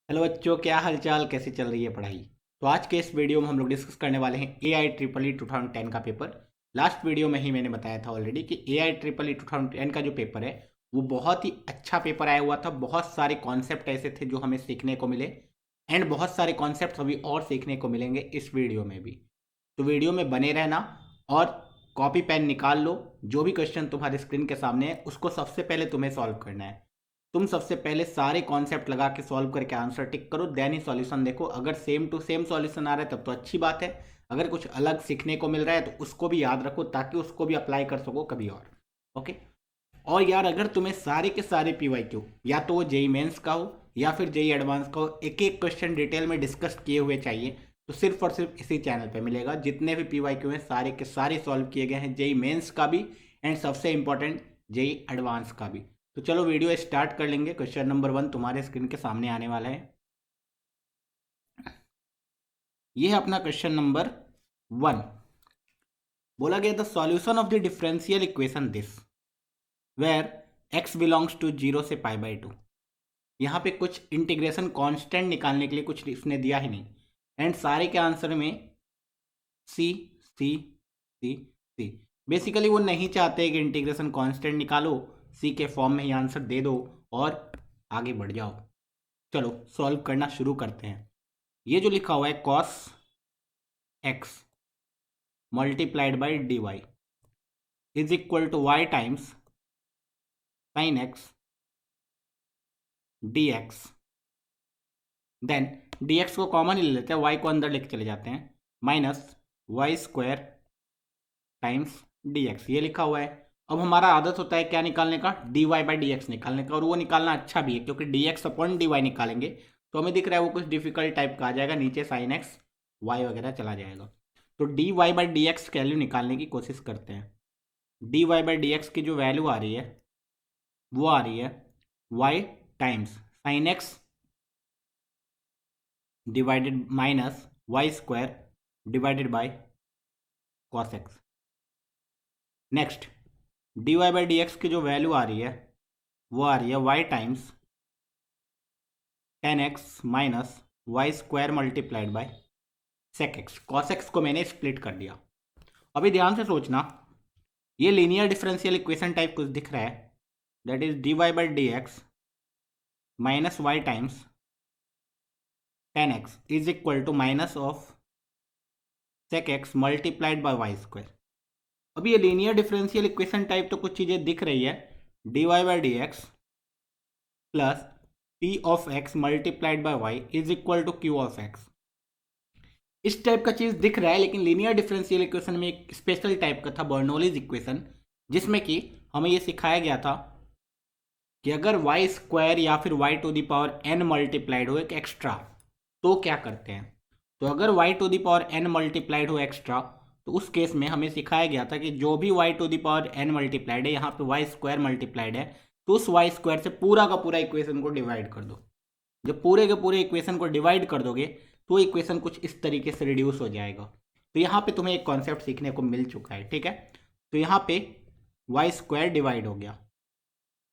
Hello बच्चों, क्या हालचाल, कैसे चल रही है पढ़ाई। तो आज के इस वीडियो में हम लोग डिस्कस करने वाले हैं AIEEE 2010 का पेपर। लास्ट वीडियो में ही मैंने बताया था ऑलरेडी कि AIEEE 2010 का जो पेपर है वो बहुत ही अच्छा पेपर आया हुआ था। बहुत सारे कॉन्सेप्ट ऐसे थे जो हमें सीखने को मिले एंड बहुत सारे कॉन्सेप्ट अभी और सीखने को मिलेंगे इस वीडियो में भी। तो वीडियो में बने रहना और कॉपी पेन निकाल लो। जो भी क्वेश्चन तुम्हारे स्क्रीन के सामने है उसको सबसे पहले तुम्हें सॉल्व करना है। तुम सबसे पहले सारे कॉन्सेप्ट लगा के सॉल्व करके आंसर टिक करो, देन ही सॉल्यूशन देखो। अगर सेम टू सेम सॉल्यूशन आ रहा है तब तो अच्छी बात है। अगर कुछ अलग सीखने को मिल रहा है तो उसको भी याद रखो ताकि उसको भी अप्लाई कर सको कभी और। ओके। और यार, अगर तुम्हें सारे के सारे PYQ या तो वो जेई मेंस का हो या फिर जेई एडवांस का हो, एक एक क्वेश्चन डिटेल में डिस्कस किए हुए चाहिए तो सिर्फ और सिर्फ इसी चैनल पे मिलेगा। जितने भी PYQ हैं सारे के सारे सॉल्व किए गए हैं, जेई मेंस का भी एंड सबसे इंपॉर्टेंट जेई एडवांस का भी। तो चलो वीडियो स्टार्ट कर लेंगे। क्वेश्चन नंबर 1 तुम्हारे स्क्रीन के सामने आने वाला है। ये है अपना क्वेश्चन नंबर 1। बोला गया the solution of the differential equation this where x belongs to 0 से π/2। यहाँ पे कुछ इंटीग्रेशन कांस्टेंट निकालने के लिए कुछ इसने दिया ही नहीं एंड सारे के आंसर में सी सी सी सी। बेसिकली वो नहीं चाहते कि इंटीग्रेशन कांस्टेंट निकालो, सी के फॉर्म में ही आंसर दे दो और आगे बढ़ जाओ। चलो सॉल्व करना शुरू करते हैं। ये जो लिखा हुआ है cos x multiplied by dy is equal to y times sin x dx। Then dx को कॉमन ले लेते हैं, y को अंदर लेके चले जाते हैं, minus y square times dx ये लिखा हुआ है। अब हमारा आदत होता है क्या निकालने का, dy बाई dx निकालने का, और वो निकालना अच्छा भी है क्योंकि dx अपॉन dy निकालेंगे तो हमें दिख रहा है वो कुछ डिफिकल्ट टाइप का आ जाएगा, नीचे sin x y वगैरह चला जाएगा। तो dy बाई dx की वैल्यू निकालने की कोशिश करते हैं। dy बाई dx की जो वैल्यू आ रही है वो आ रही है y times sin x divided minus y square divided by cos x। Next dy by dx की जो वैल्यू आ रही है वो आ रही है y times tan x minus y square multiplied by sec x. Cos x को मैंने स्प्लिट कर दिया। अभी ध्यान से सोचना, ये लीनियर डिफरेंशियल इक्वेशन टाइप कुछ दिख रहा है, that is dy by d x minus y times tan x is equal to minus of sec x multiplied by y square. अभी ये लीनियर डिफरेंशियल इक्वेशन टाइप तो कुछ चीज़ें दिख रही है, dy by d x plus p of x multiplied by y is equal to q of x. इस type का चीज़ दिख रहा है, लेकिन लीनियर डिफरेंशियल इक्वेशन में एक स्पेशल टाइप का था बर्नौलीज इक्वेशन, जिसमें कि हमें ये सिखाया गया था कि अगर वाई स्क्वायर या फिर y to the power n multiplied हो एक एक्स्ट्रा तो क्या करते हैं। तो अगर y to the power n multiplied हो एक्स्ट्रा तो उस केस में हमें सिखाया गया था कि जो भी y to the power n multiplied है, यहाँ पे वाई स्क्वायर मल्टीप्लाइड है, तो उस वाई स्क्वायर से पूरा का पूरा इक्वेशन को डिवाइड कर दो। जब पूरे के पूरे इक्वेशन को डिवाइड कर दोगे तो इक्वेशन कुछ इस तरीके से रिड्यूस हो जाएगा। तो यहाँ पे तुम्हें एक कॉन्सेप्ट सीखने को मिल चुका है, ठीक है। तो यहाँ पे वाई स्क्वायर डिवाइड हो गया,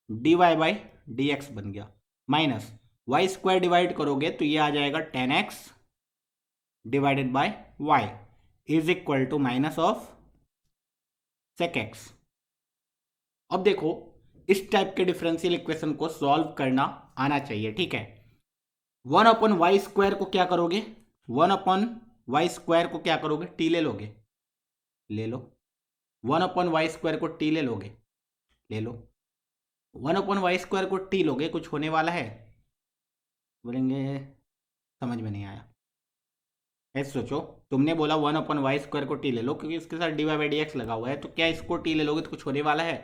d y by d x बन गया, माइनस वाई स्क्वायर डिवाइड करोगे तो ये आ जाएगा tan x divided by y is equal to minus of sec x. अब देखो, इस टाइप के डिफरेंशियल इक्वेशन को सॉल्व करना आना चाहिए, ठीक है। वन अपॉन वाई स्क्वायर को क्या करोगे, वन अपॉन वाई स्क्वायर को क्या करोगे, टी ले लोगे, ले लो। वन अपॉन वाई स्क्वायर को टी ले लोगे, ले लो। वन अपॉन वाई स्क्वायर को टी लोगे, कुछ होने वाला है, बोलेंगे समझ में नहीं आया। ऐसे सोचो, तुमने बोला वन अपॉन वाई स्क्वायर को टी ले लो क्योंकि इसके साथ d y by d x लगा हुआ है, तो क्या इसको टी ले लोगे तो कुछ होने वाला है।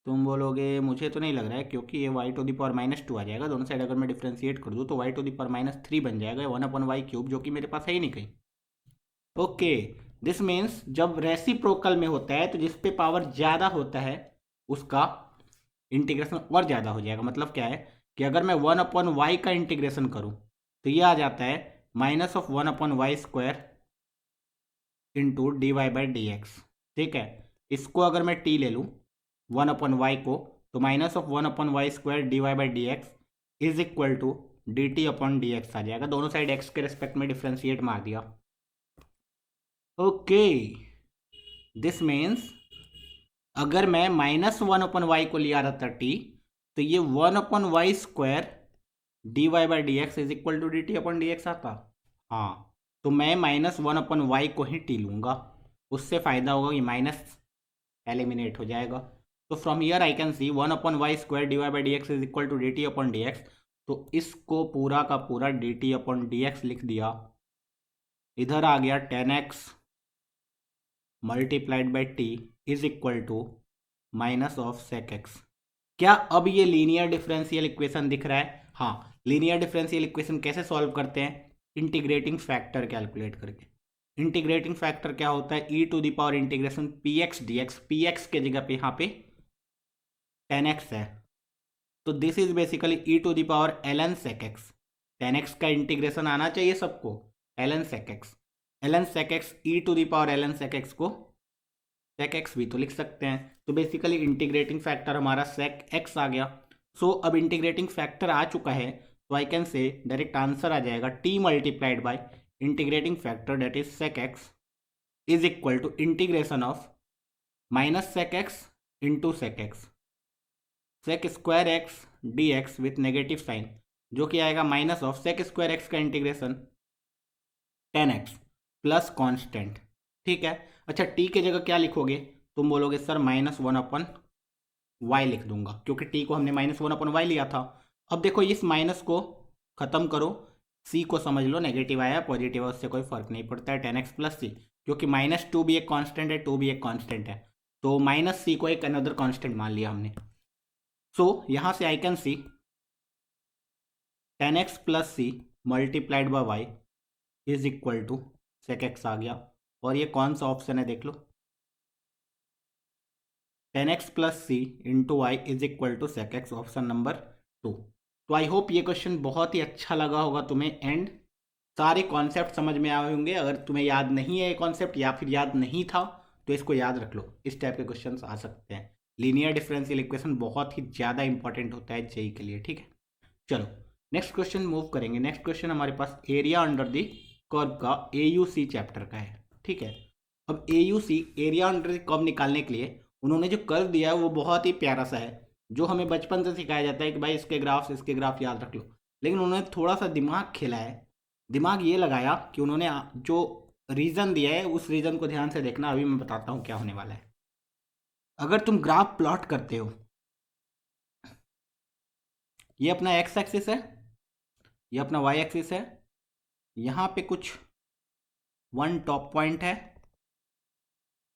तुम बोलोगे मुझे तो नहीं लग रहा है क्योंकि ये वाई टू दी पावर -2 आ जाएगा, दोनों साइड अगर मैं डिफ्रेंशिएट कर दूँ तो वाई टू दी पावर -3 बन जाएगा, वन अपॉन वाई क्यूब, जो कि मेरे पास है ही नहीं कहीं। ओके, दिस मीन्स जब रेसिप्रोकल में होता है तो जिस पे पावर ज़्यादा होता है उसका इंटीग्रेशन और ज़्यादा हो जाएगा। मतलब क्या है कि अगर मैं वन अपॉन वाई का इंटीग्रेशन करूँ तो ये आ जाता है minus of one upon y square into d y by d x, ठीक है। इसको अगर मैं टी ले लूँ वन अपॉन वाई को, तो minus of one upon y square d y by d x is equal to d t upon d x आ जाएगा। दोनों साइड एक्स के रिस्पेक्ट में डिफ्रेंशिएट मार दिया। ओके, दिस मीन्स अगर मैं -1/y को लिया रहा था t, तो ये 1/y² dy by d x is equal to d t upon d x आता। हाँ, तो मैं -1/y को ही t लूँगा, उससे फ़ायदा होगा कि माइनस एलिमिनेट हो जाएगा। तो from here I can see 1/y² dy by d x is equal to d t upon d x. तो इसको पूरा का पूरा d t upon d x लिख दिया। इधर आ गया 10x multiplied by t is equal to minus of sec x. क्या अब ये लीनियर डिफरेंशियल इक्वेशन दिख रहा है? हाँ, लीनियर डिफरेंशियल इक्वेशन कैसे सॉल्व करते हैं? इंटीग्रेटिंग फैक्टर कैलकुलेट करके। इंटीग्रेटिंग फैक्टर क्या होता है? E to the power integration p x d x. P x के जगह पे यहाँ पे 10x है, तो this is basically e to the power ln sec x। 10x का इंटीग्रेशन आना चाहिए सबको, ln sec x। ln sec x e to the power ln sec x को sec x भी तो लिख सकते हैं। तो बेसिकली इंटीग्रेटिंग फैक्टर हमारा sec x आ गया। सो अब इंटीग्रेटिंग फैक्टर आ चुका है, तो I can say direct answer आ जाएगा t multiplied by integrating factor that is sec x is equal to integration of minus sec x into sec x sec square x d x with negative sign, जो कि आएगा minus of sec square x का integration 10x plus constant. ठीक है, अच्छा t के जगह क्या लिखोगे? तुम बोलोगे सर -1/y लिख दूंगा, क्योंकि t को हमने -1/y लिया था। अब देखो इस माइनस को ख़त्म करो, c को समझ लो नेगेटिव आया पॉजिटिव है, उससे कोई फर्क नहीं पड़ता है। 10x प्लस c, क्योंकि -2 भी एक कांस्टेंट है, 2 भी एक कांस्टेंट है, तो -c को एक अनदर कांस्टेंट मान लिया हमने। सो यहाँ से I can see 10x plus c multiplied by y is equal to sec x आ गया। और ये कौन सा ऑप्शन है देख लो, 10x plus c into y is equal to sec x, option number 2। तो आई होप ये क्वेश्चन बहुत ही अच्छा लगा होगा तुम्हें, एंड सारे कॉन्सेप्ट समझ में आए होंगे। अगर तुम्हें याद नहीं है ये कॉन्सेप्ट या फिर याद नहीं था, तो इसको याद रख लो। इस टाइप के क्वेश्चन आ सकते हैं। लीनियर डिफरेंशियल इक्वेशन बहुत ही ज़्यादा इंपॉर्टेंट होता है जेई के लिए। ठीक है, चलो नेक्स्ट क्वेश्चन मूव करेंगे। नेक्स्ट क्वेश्चन हमारे पास एरिया अंडर द कर्व का AUC चैप्टर का है। ठीक है, अब AUC area under the curve निकालने के लिए उन्होंने जो कर्व दिया है वो बहुत ही प्यारा सा है, जो हमें बचपन से सिखाया जाता है कि भाई इसके ग्राफ याद रख लो। लेकिन उन्होंने थोड़ा सा दिमाग खेला है। दिमाग ये लगाया कि उन्होंने जो रीज़न दिया है उस रीज़न को ध्यान से देखना। अभी मैं बताता हूँ क्या होने वाला है। अगर तुम ग्राफ प्लॉट करते हो, ये अपना एक्स एक्सिस है, ये अपना वाई एक्सिस है, यहाँ पे कुछ 1 टॉप पॉइंट है,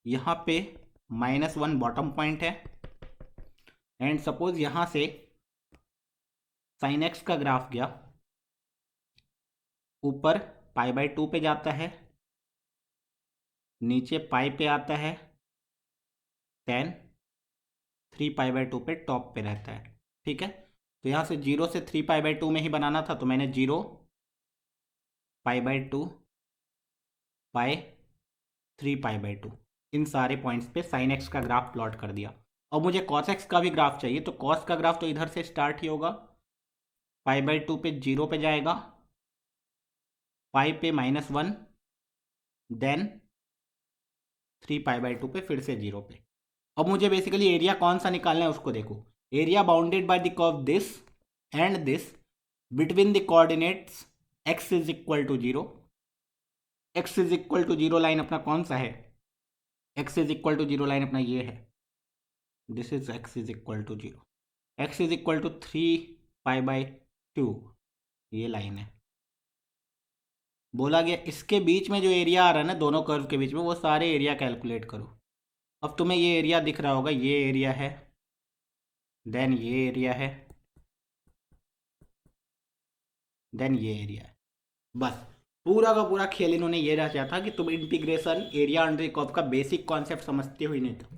यहाँ पे -1 बॉटम पॉइंट है, एंड सपोज यहाँ से साइन एक्स का ग्राफ गया, ऊपर π/2 पे जाता है, नीचे पाई पे आता है, tan 3π/2 पे टॉप पे रहता है। ठीक है, तो यहाँ से 0 से 3π/2 में ही बनाना था, तो मैंने 0 π/2 बाय 3π/2 इन सारे पॉइंट्स पे साइन एक्स का ग्राफ प्लॉट कर दिया। अब मुझे कॉस एक्स का भी ग्राफ चाहिए, तो कॉस का ग्राफ तो इधर से स्टार्ट ही होगा, π/2 पे 0 पे जाएगा, पाई पे -1, देन 3π/2 पे फिर से 0 पे। अब मुझे बेसिकली एरिया कौन सा निकालना है उसको देखो। Area bounded by the curve this and this between the coordinates x is equal to 0। x is equal to 0 line अपना कौन सा है? x is equal to 0 line अपना ये है, this is x is equal to 0। x is equal to 3π/2 ये line है। बोला गया इसके बीच में जो एरिया आ रहा है ना दोनों कर्व के बीच में, वो सारे एरिया कैलकुलेट करो। अब तुम्हें ये एरिया दिख रहा होगा, ये एरिया है, देन ये एरिया है, देन ये एरिया है। बस पूरा का पूरा खेल इन्होंने ये रचा था कि तुम इंटीग्रेशन एरिया अंडर कर्व का बेसिक कॉन्सेप्ट समझते हुए नहीं था।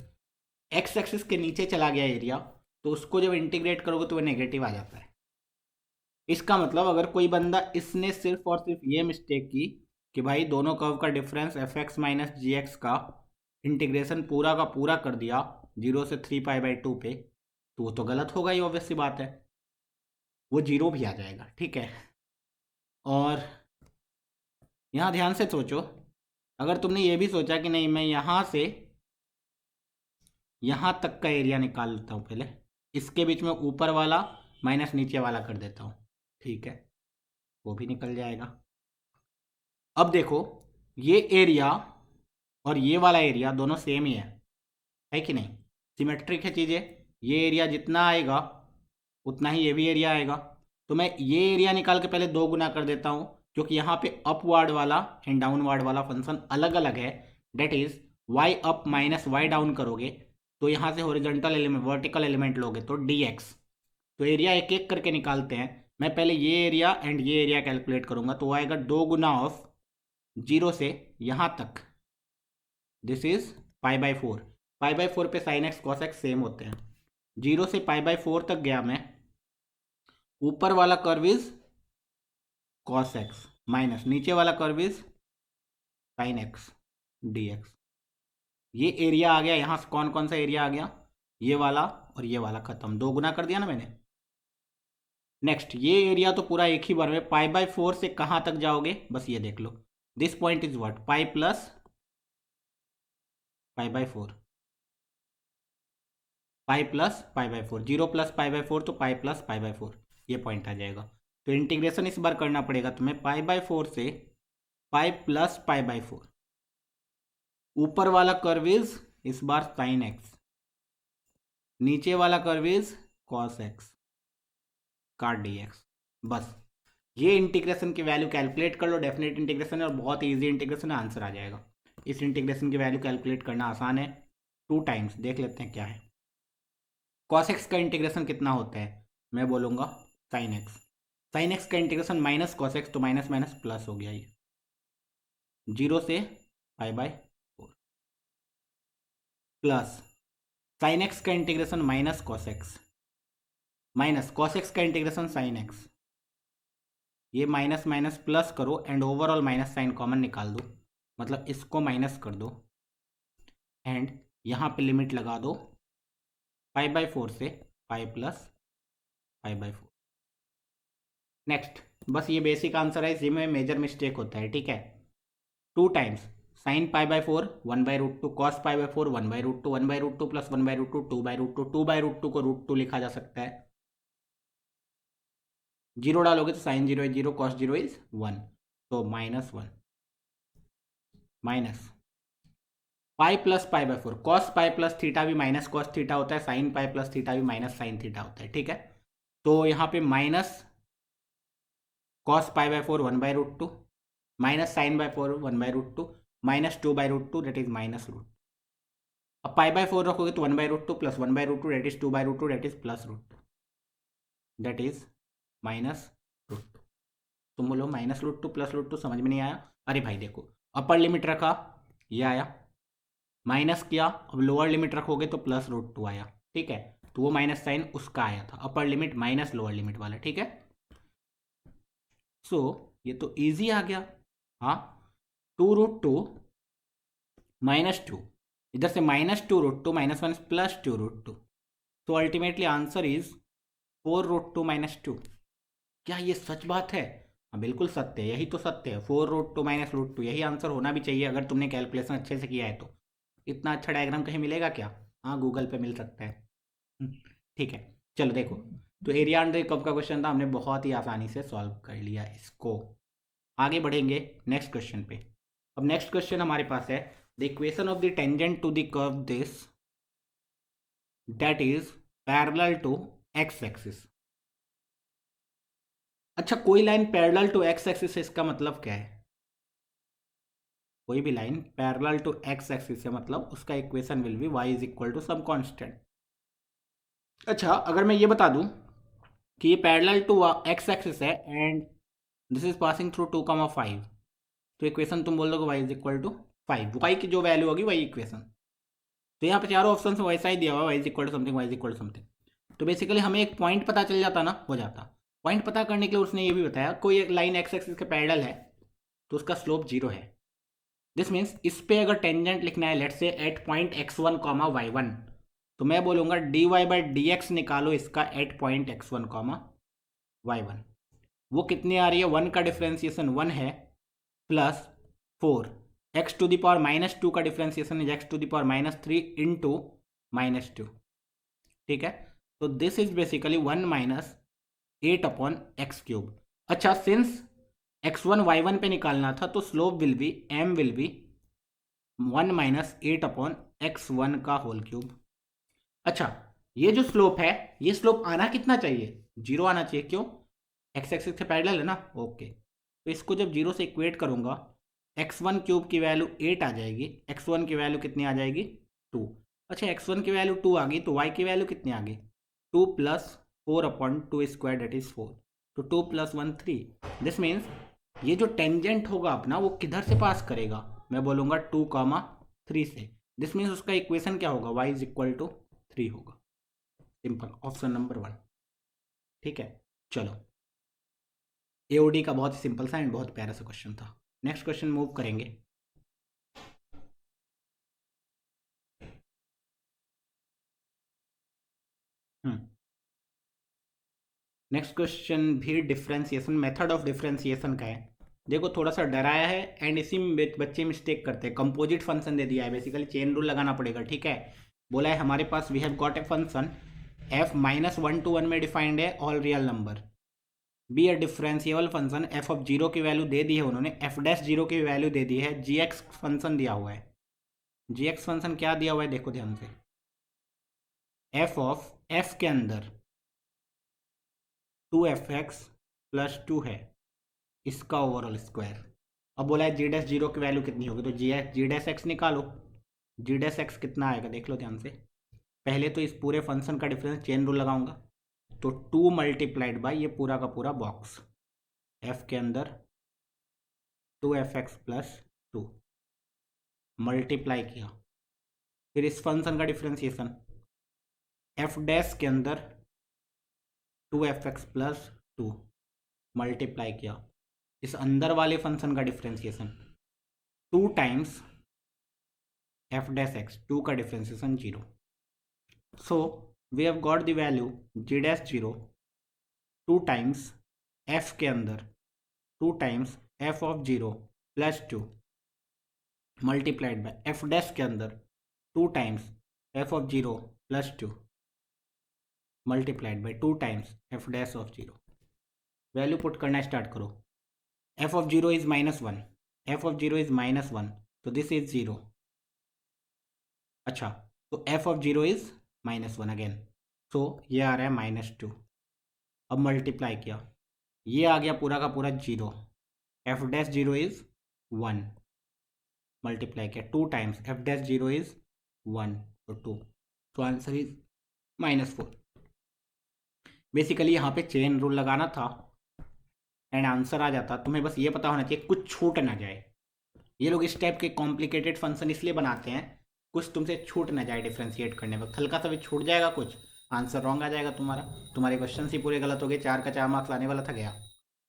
एक्स एक्सिस के नीचे चला गया एरिया, तो उसको जब इंटीग्रेट करोगे तो वो नेगेटिव आ जाता है। इसका मतलब अगर कोई बंदा इसने सिर्फ और सिर्फ ये मिस्टेक की कि भाई दोनों कर्व का डिफरेंस fx माइनस जी एक्स का इंटीग्रेशन पूरा का पूरा कर दिया 0 से 3π/2 पे, तो वो तो गलत होगा ही, ऑब्वियस सी बात है। वो जीरो भी आ जाएगा, ठीक है। और यहाँ ध्यान से सोचो, अगर तुमने ये भी सोचा कि नहीं मैं यहाँ से यहाँ तक का एरिया निकाल लेता हूँ पहले, इसके बीच में ऊपर वाला माइनस नीचे वाला कर देता हूँ, ठीक है, वो भी निकल जाएगा। अब देखो ये एरिया और ये वाला एरिया दोनों सेम ही है कि नहीं, सिमेट्रिक है चीज़ें। ये एरिया जितना आएगा उतना ही ये भी एरिया आएगा। तो मैं ये एरिया निकाल के पहले दो गुना कर देता हूँ, क्योंकि यहाँ पे अपवर्ड वाला एंड डाउनवर्ड वाला फंक्शन अलग अलग है। That is y up minus y down करोगे तो यहाँ से हॉरिजॉन्टल एलिमेंट वर्टिकल एलिमेंट लोगे तो dx। तो एरिया एक एक करके निकालते हैं। मैं पहले ये एरिया एंड ये एरिया कैलकुलेट करूँगा, तो आएगा दो गुना ऑफ जीरो से यहाँ तक, this is pi by four. Pi by four पे sine x cos x same होते हैं। जीरो से पाई बाई फोर तक गया मैं, ऊपर वाला curve is cos x minus नीचे वाला curve is sine x d x. ये एरिया आ गया, यहाँ से कौन कौन सा एरिया आ गया, ये वाला और ये वाला, खत्म, दो गुना कर दिया ना मैंने। नेक्स्ट ये एरिया तो पूरा एक ही बार में, पाई बाई फोर से कहाँ तक जाओगे बस ये देख लो, this point is what, pi plus pi by four, pi plus pi by four, zero plus pi by four तो pi plus pi by four, ये पॉइंट आ जाएगा। तो इंटीग्रेशन इस बार करना पड़ेगा तुम्हें पाई बाई फोर से पाई प्लस पाई बाई फोर, ऊपर वाला कर्व इज इस बार साइन एक्स, नीचे वाला कर्व इज कॉस एक्स का डी एक्स। बस ये इंटीग्रेशन की वैल्यू कैलकुलेट कर लो, डेफिनेट इंटीग्रेशन है और बहुत ईजी इंटीग्रेशन है, आंसर आ जाएगा। इस इंटीग्रेशन की वैल्यू कैलकुलेट करना आसान है, 2 टाइम्स देख लेते हैं क्या है। कॉस एक्स का इंटीग्रेशन कितना होता है, मैं बोलूँगा साइन एक्स। साइन एक्स का इंटीग्रेशन माइनस कॉस एक्स, तो माइनस माइनस प्लस हो गया ये, जीरो से pi by four, plus sine x का integration minus cos x, minus cos x का इंटीग्रेशन साइन एक्स, ये माइनस माइनस प्लस करो and overall minus sine common निकाल दो, मतलब इसको माइनस कर दो एंड यहाँ पे लिमिट लगा दो पाई बाई फोर से पाई plus pi by four. Next बस ये बेसिक आंसर है, इसी में मेजर मिस्टेक होता है, ठीक है। 2 times sine pi by four 1/√2, cos pi by four 1/√2, 1/√2 plus 1/√2 2/√2, 2/√2 को √2 लिखा जा सकता है। जीरो डालोगे तो sine zero is zero, cos zero is 1, तो -1 minus pi plus pi by four, cos pi plus theta भी माइनस कॉस थीटा होता है, साइन पाई प्लस थीटा भी माइनस साइन थीटा होता है, ठीक है। तो यहाँ पे minus cos pi by four 1/√2 minus sine by four 1/√2 माइनस 2/√2 दैट इज -√। अब पाई बाई फोर रखोगे तो 1/√2 plus 1/√2 that is 2/√2 that is +√2 that is -√2। तुम बोलो -√2 +√2 समझ में नहीं आया, अरे भाई देखो अपर लिमिट रखा ये आया, माइनस किया, अब लोअर लिमिट रखोगे तो +√2 आया, ठीक है। तो वो माइनस साइन उसका आया था, upper limit minus lower limit वाला, ठीक है। सो ये तो इजी आ गया, हाँ। 2√2 -2, इधर से -2√2 -1 +2√2, तो अल्टीमेटली आंसर इज 4√2 -2। क्या ये सच बात है? हाँ बिल्कुल सत्य है, यही तो सत्य है, 4√2 -√2 यही आंसर होना भी चाहिए अगर तुमने कैलकुलेशन अच्छे से किया है तो। इतना अच्छा डायग्राम कहीं मिलेगा क्या? हाँ गूगल पे मिल सकता है। ठीक है, चलो देखो, तो एरिया अंडर कर्व का क्वेश्चन था, हमने बहुत ही आसानी से सॉल्व कर लिया इसको। आगे बढ़ेंगे नेक्स्ट क्वेश्चन पे। अब नेक्स्ट क्वेश्चन हमारे पास है the equation of the tangent to the curve this that is parallel to x axis. अच्छा, कोई line parallel to x axis है, इसका मतलब क्या है? कोई भी line parallel to x axis है मतलब उसका equation will be y is equal to some constant. अच्छा, अगर मैं ये बता दूं कि ये पैरेलल टू एक्स एक्सिस है and this is passing through 2,5, तो इक्वेशन तुम बोल दोगे y is equal to 5, y की जो वैल्यू होगी वही इक्वेशन। तो यहाँ पे चारों ऑप्शन से वैसा ही दिया हुआ, y is equal to something, y is equal to something. तो बेसिकली हमें एक पॉइंट पता चल जाता ना, हो जाता। पॉइंट पता करने के लिए उसने ये भी बताया कोई एक लाइन एक्स एक्सिस के पैरेलल है तो उसका स्लोप 0 है। दिस मीन्स इस पे अगर टेंजेंट लिखना है let's say eight point x1 y1, तो मैं बोलूँगा dy/dx निकालो इसका एट पॉइंट x1 y1, वो कितनी आ रही है, 1 का डिफ्रेंसिएशन 1 है plus 4, x to the power -2 का डिफ्रेंसिएशन है x to the power -3 into -2, ठीक है। तो this is basically 1 minus 8 upon x cube. अच्छा, सिंस x1 y1 पे निकालना था तो slope will be m will be 1 minus 8 upon x1 का होल क्यूब। अच्छा, ये जो स्लोप है, ये स्लोप आना कितना चाहिए, 0 आना चाहिए। क्यों, एक्स एक्सिस से पैरेलल है ना, ओके। तो इसको जब 0 से इक्वेट करूंगा, x1 क्यूब की वैल्यू 8 आ जाएगी, x1 की वैल्यू कितनी आ जाएगी, 2। अच्छा, x1 की वैल्यू 2 आ गई तो y की वैल्यू कितनी आ गई, 2 plus 4 upon 2 square that is 4। तो 2 प्लस 1 3। दिस मीन्स ये जो टेंजेंट होगा अपना वो किधर से पास करेगा, मैं बोलूँगा 2, 3 से। दिस मीन्स उसका इक्वेशन क्या होगा, y इज इक्वल टू 3 होगा। सिंपल, ऑप्शन नंबर 1, ठीक है। चलो, एओडी का बहुत ही सिंपल सा एंड बहुत प्यारा सा क्वेश्चन था। नेक्स्ट क्वेश्चन मूव करेंगे। नेक्स्ट क्वेश्चन भी डिफ्रेंसिएशन, मेथड ऑफ डिफ्रेंसिएशन का है। देखो, थोड़ा सा डराया है एंड इसी में बच्चे मिस्टेक करते हैं। कंपोजिट फंक्शन दे दिया है, बेसिकली चेन रूल लगाना पड़ेगा, ठीक है। बोला है हमारे पास we have got a function f -1 to 1 में डिफाइंड है all real number, be a differentiable function, f of zero की वैल्यू दे दी है उन्होंने, एफ डैश जीरो की वैल्यू दे दी है, जी एक्स फंक्शन दिया हुआ है। जी एक्स फंक्शन क्या दिया हुआ है, देखो ध्यान से, एफ ऑफ एफ के अंदर 2f(x+2) है, इसका ओवरऑल स्क्वायर। अब बोला है जी डैश जीरो की वैल्यू कितनी होगी, तो जी डैश एक्स निकालो। जी डैश एक्स कितना आएगा, देख लो ध्यान से। पहले तो इस पूरे फंक्शन का डिफरेंस चेन रूल लगाऊंगा, तो 2 मल्टीप्लाइड बाई ये पूरा का पूरा बॉक्स, एफ के अंदर 2f(x+2) मल्टीप्लाई किया। फिर इस फंक्शन का डिफरेंशिएशन, एफ डैश के अंदर 2f(x+2) मल्टीप्लाई किया। इस अंदर वाले फंक्शन का differentiation 2 times f dash x, 2 का differentiation 0। So we have got the value g dash 0 2 times f के अंदर 2 times f of 0+2 multiplied by f dash के अंदर 2 times f of 0+2 multiplied by 2 times f dash of 0। Value put करना start करो। F of 0 is -1, f of 0 is -1, तो this is 0। अच्छा, तो F of 0 is -1 again, सो ये आ रहा है -2। अब मल्टीप्लाई किया, ये आ गया पूरा का पूरा 0, एफ डैश 0 इज 1, मल्टीप्लाई किया 2 टाइम्स एफ डैश 0 इज 1, तो 2, तो आंसर इज -4। बेसिकली यहाँ पे चेन रूल लगाना था एंड आंसर आ जाता। तुम्हें बस ये पता होना चाहिए कुछ छूट ना जाए। ये लोग इस टाइप के कॉम्प्लिकेटेड फंक्शन इसलिए बनाते हैं, कुछ तुमसे छूट ना जाए डिफ्रेंशिएट करने में। हल्का सा भी छूट जाएगा कुछ, आंसर रॉन्ग आ जाएगा तुम्हारा, तुम्हारे क्वेश्चन ही पूरे गलत हो गए, 4 का 4 मार्क्स लाने वाला था, गया।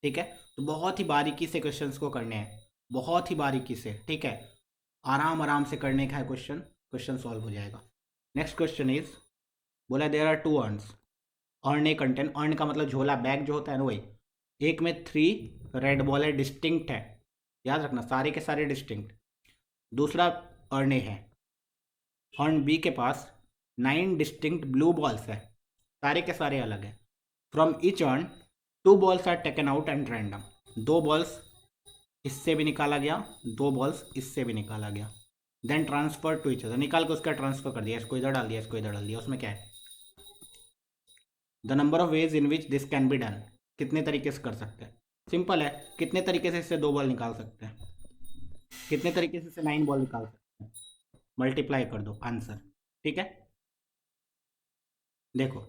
ठीक है, तो बहुत ही बारीकी से क्वेश्चन को करने हैं, बहुत ही बारीकी से, ठीक है। आराम आराम से करने का है क्वेश्चन, क्वेश्चन सॉल्व हो जाएगा। नेक्स्ट क्वेश्चन इज, बोला there are 2 urns, urn a contain, urn का मतलब झोला, बैग जो होता है ना वही। एक में 3 रेड बॉल है, डिस्टिंक्ट है, याद रखना सारे के सारे डिस्टिंक्ट। दूसरा अर्न ए है, अर्न बी के पास 9 डिस्टिंक्ट ब्लू बॉल्स है, सारे के सारे अलग है। From each urn 2 balls are taken out and random, 2 balls इससे भी निकाला गया, 2 बॉल्स इससे भी निकाला गया, then transfer to each other, निकाल के उसका ट्रांसफर कर दिया, इसको इधर डाल दिया, इसको इधर डाल दिया। उसमें क्या है, the number of ways in which this can be done, कितने तरीके से कर सकते हैं, सिंपल है। कितने तरीके से इससे 2 बॉल निकाल सकते हैं, कितने तरीके से इससे 9 बॉल निकाल सकते हैं, मल्टीप्लाई कर दो आंसर, ठीक है। देखो,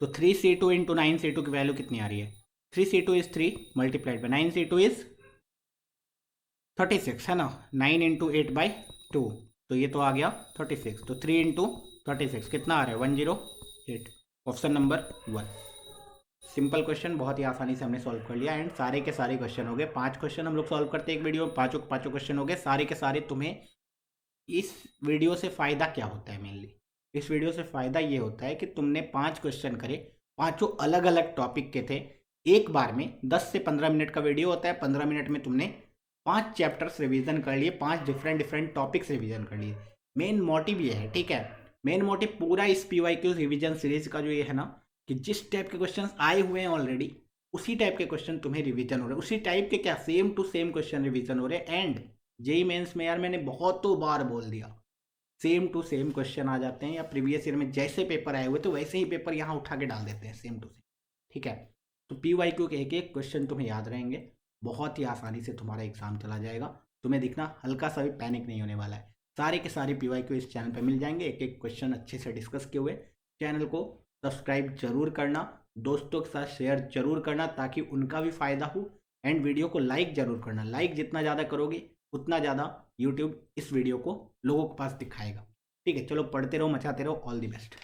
तो 3c2 इंटू 9c2 की वैल्यू कितनी आ रही है, 3c2 is 3 multiplied by 9c2 is 36 है ना, 9 इंटू 8/2, तो ये तो आ गया 36, तो 3 इंटू 36 कितना आ रहा है, 108। Option number 1। सिंपल क्वेश्चन, बहुत ही आसानी से हमने सॉल्व कर लिया एंड सारे के सारे क्वेश्चन हो गए। 5 क्वेश्चन हम लोग सॉल्व करते हैं एक वीडियो में, पाँचों पाँचों क्वेश्चन हो गए सारे के सारे। तुम्हें इस वीडियो से फ़ायदा क्या होता है, मेनली इस वीडियो से फ़ायदा ये होता है कि तुमने 5 क्वेश्चन करे, पाँचों अलग अलग टॉपिक के थे, एक बार में 10 से 15 मिनट का वीडियो होता है। 15 मिनट में तुमने 5 चैप्टर्स रिवीजन कर लिए, 5 डिफरेंट डिफरेंट टॉपिक्स रिवीजन कर लिए। मेन मोटिव ये है, ठीक है। मेन मोटिव पूरा इस पीवाईक्यू रिवीजन सीरीज का जो ये है ना, कि जिस टाइप के क्वेश्चन आए हुए हैं ऑलरेडी, उसी टाइप के क्वेश्चन तुम्हें रिवीजन हो रहे हैं। उसी टाइप के क्या, same to same question revision हो रहे हैं। एंड जेई मेंस में यार मैंने बहुतों बार बोल दिया, सेम टू सेम क्वेश्चन आ जाते हैं, या प्रीवियस ईयर में जैसे पेपर आए हुए तो वैसे ही पेपर यहाँ उठा के डाल देते हैं, सेम टू सेम। ठीक है, तो पीवाईक्यू के एक एक क्वेश्चन तुम्हें याद रहेंगे, बहुत ही आसानी से तुम्हारा एग्जाम चला जाएगा। तुम्हें दिखना हल्का सा भी पैनिक नहीं होने वाला है। सारे के सारे पीवाईक्यू इस चैनल पर मिल जाएंगे, एक एक क्वेश्चन अच्छे से डिस्कस किए हुए। चैनल को सब्सक्राइब जरूर करना, दोस्तों के साथ शेयर जरूर करना ताकि उनका भी फायदा हो। एंड वीडियो को लाइक जरूर करना, लाइक जितना ज़्यादा करोगे उतना ज़्यादा यूट्यूब इस वीडियो को लोगों के पास दिखाएगा। ठीक है, चलो पढ़ते रहो, मचाते रहो, ऑल दी बेस्ट।